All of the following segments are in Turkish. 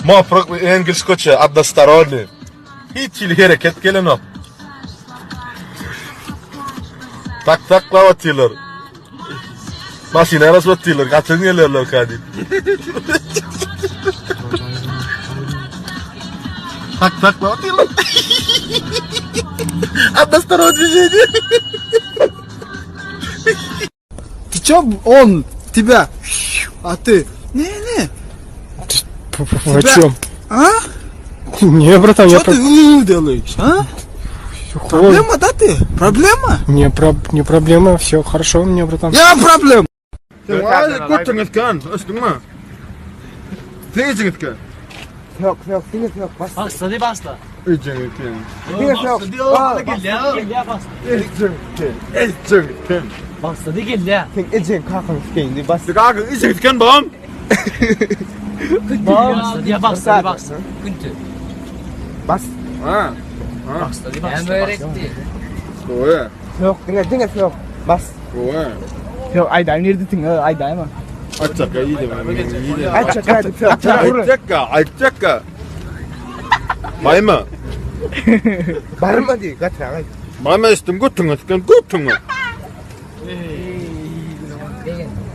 Muvaffak ve İngiliz koçu Addastaroğlu. Hiç ili hareket gelen o. Tak takla atıyorlar. Masine arası atıyorlar. Kaçın geliyorlar kadın. Tak takla atıyorlar. Addastaroğlu bir şey değil. Ты чё, он тебя, а ты, не. О чем? А? Не, братан, я Чё ты делаешь, а? Проблема, да ты? Проблема? Не проблема, все хорошо у меня, братан. Я проблем. Götünüz kan, üstüme. Teyziniz kan. Yok, diniz yok, bas. Basta de basta. Ücünüz kan. Diniz yok. Gel ya. Gel ya basta. Ücünüz kan. Basta de gel ya. Sen ecen kalkın sikeyim, bas. Sıkakın ücünüz kan babam. Basta de basta de basta. Güntü. Bas. Ha. Basta de basta. Ben öğretti. Oya. Yok, diniz yok, bas. Oya. Yok, ayda neredesin? Ayda mı? Açaka iyi de ben. Açak hadi. Açaka. Mayma. Bağırma diye, kaç ya. Mayma üstüm götünüz kan götünüz.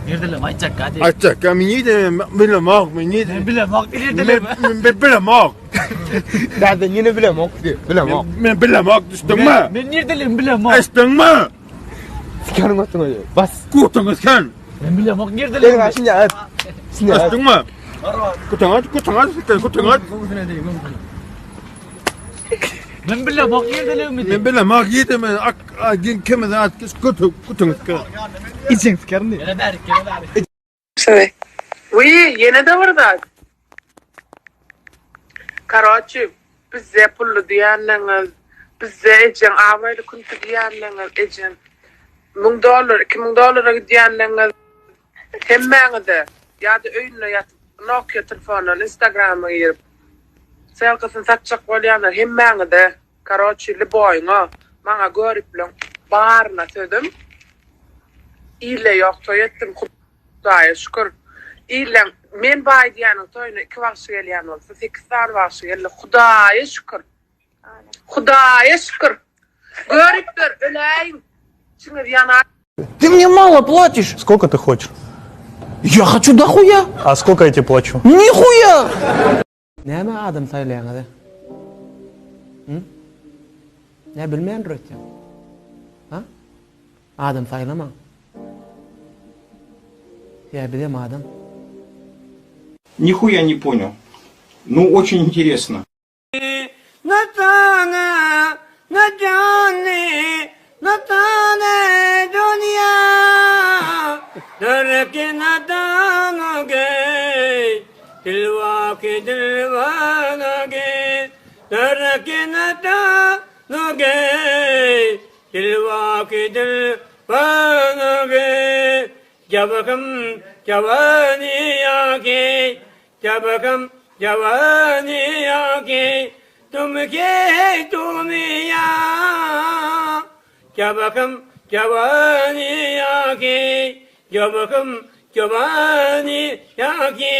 Girdiler açacak hadi. Açaka mini de bilemek mini de. Bile bak girdiler. Ben bilemek. Nereden yine bilem ok diye. Bilem ok. Ben bilemek üstüme. Ben girdiler bile bak. Üstüme. Sikerim atın öyle. Bas. Götünüz kan. Ben bile bak Gel girdiler. bak şimdi at. Şimdi at. Üstüme. Götünüz götünüz. Ben bile bak girdiler mi? Ben bilemek yedim. Kim de at götünüz kan. İçin sikerim diye. Gel der gel der. Oui, yine de burada. Короче, bize pullu diyenler, bize ecen avaylı kuntu diyenler, ecen $1000, $2000 diyenler hemmeni de ya da önüne yatıp Nokia telefonla Instagram'a girip selkasını satacak olayanlar hemmeni de короче, liboyna bana görüp lan bağırına tödüm. İle yok toyettim Kudaya şükür. İlen men bay diyanın toyunu 2 vakşı geliyen olsa 8 tane vakşı geldi. Kudaya şükür. Kudaya şükür. Görüp dur öleyim. Şimdi yana. Ты мне мало платишь. Сколько ты хочешь? Я хочу дохуя. А сколько я тебе плачу? Нихуя. Ne mi adam saylayan hadi? Hı? Ne bilmeyen rötçem? Ha? Adam saylama. Я bilem adam. Нихуя не понял. Ну, очень интересно. जब हम जवानी आके तुम के दुनिया जब हम जवानी आके जब हम जवानी आके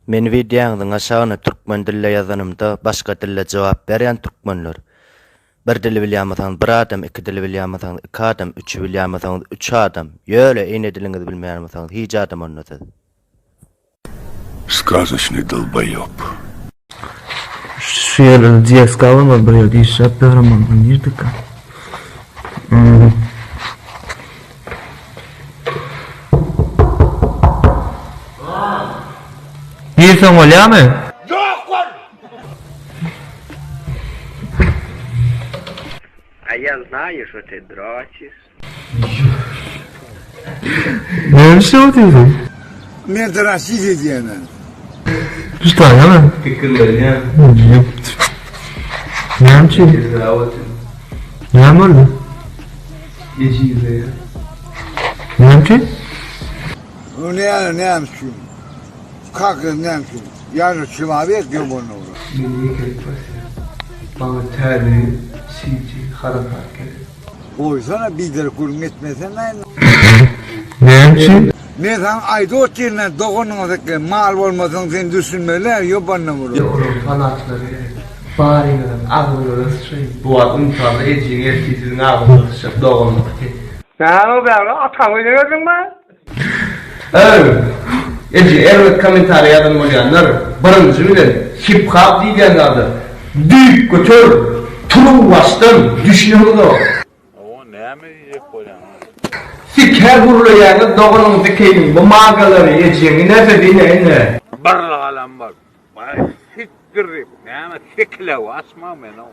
Men videoňyň aşagyna türkmen dille ýazanymda başga dille jogap berýän türkmenler. Bir dili bilýärmiň, bir adam, iki dili bilýärmiň, iki adam, üç bilýärmiň, üç adam. Ýöle eýne dilini bilmeýärmiň, hiç adam anlatady. Сказочный долбоёб. Şu yerlerde diye skalan var buraya diye şap yaramam. Nerede ka? Bir son olya mı? Yok lan. А я знаю, что ты дрочишь. Ne şey oluyor? Ne dıraşı diyeceğine. Что, я? Ne yapayım? Ne yapalım? Ne yapayım? Ну не ямщу. Как не ямщу? Я же человек, ёбаный. Bana terli, silci, harap Oy sana bir de kurmetmesen ne? Ne yapayım? Ne sen ayda ot yerine dokunun ki mal olmasın sen düşünmeler yok bana vurur. Oğlum sanatları barinden ağırları şey bu adın tadı ecin erkizinin ağırları şey doğumluk ki. Ne o be atamı gördün mü? Evet. Ece evet komentarı yazın olayanlar birinci bilen hip hop diyen adı. Büyük götür. Turu bastın düşünüyordu. O ne mi yiyecek koyan? Siker burlayanı doğunun dikeyim bu mağaları eceğini ne dediğine ne? Barla alam bak. Vay siktirip. Ne mi siklev asma ben o.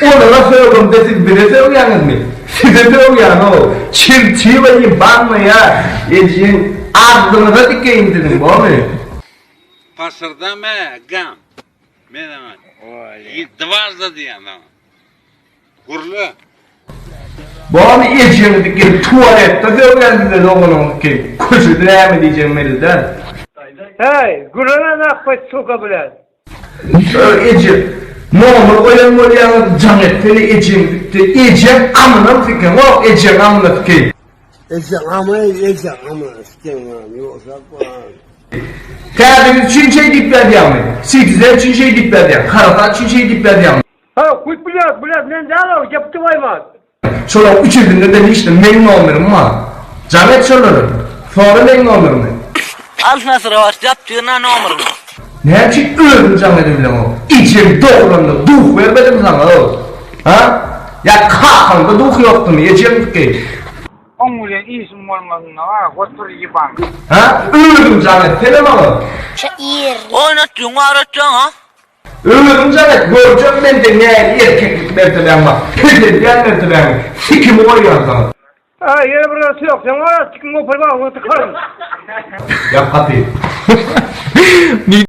Onu da söylüyorum da siz birisi uyanın mı? Size de uyan o. Çirçi ve banma ya. Eceğin adını da dikeyim dedim bu mu? Pasırda mı gam? Menemen. Oy. Dvazda diyen ama. Kurlu. Bu mu eceğini dikeyim tuvalette de uyan dedi doğunun dikeyim. Kuşu direme diyeceğim elden. Hey, gurana da akbaş sokabilir. Ece, normal oyan can etmeli Ece'm bitti. Ece amına fikir, o Ece amına fikir. Ece amına sikeyim yoksa Kâdimiz üçün şey diplerdi yani. 8'e üçün şey diplerdi yani. Karata üçün şey diplerdi yani. Ha, kuyt bulat, ne dağlar, yaptı vayman. Şola üçüzünde de işte memnun olmuyorum ama. Can et şoları. Sonra memnun olurum. Altına sıra var, yaptığına ne olur mu? Ne için ölüm can edebilirim o? İçim doğrunda duh vermedim sana o. Ha? Ya kalkanda duh yoktu mu? Ece'm fikir. Ongulen isim olmadığına ha, otur yiban. Ha? Ölüm can et. Telem alın. Oynatıyorsun, ağratacaksın ha? Ölüm zaten göreceğim ben de ne erkeklik mertebem var. Pezediyen mertebem. Sikim oynuyor sana. Ha, yere burası yok, sen var ya, çıkın o parmağı, onu tıkarım. Yap kapıyı.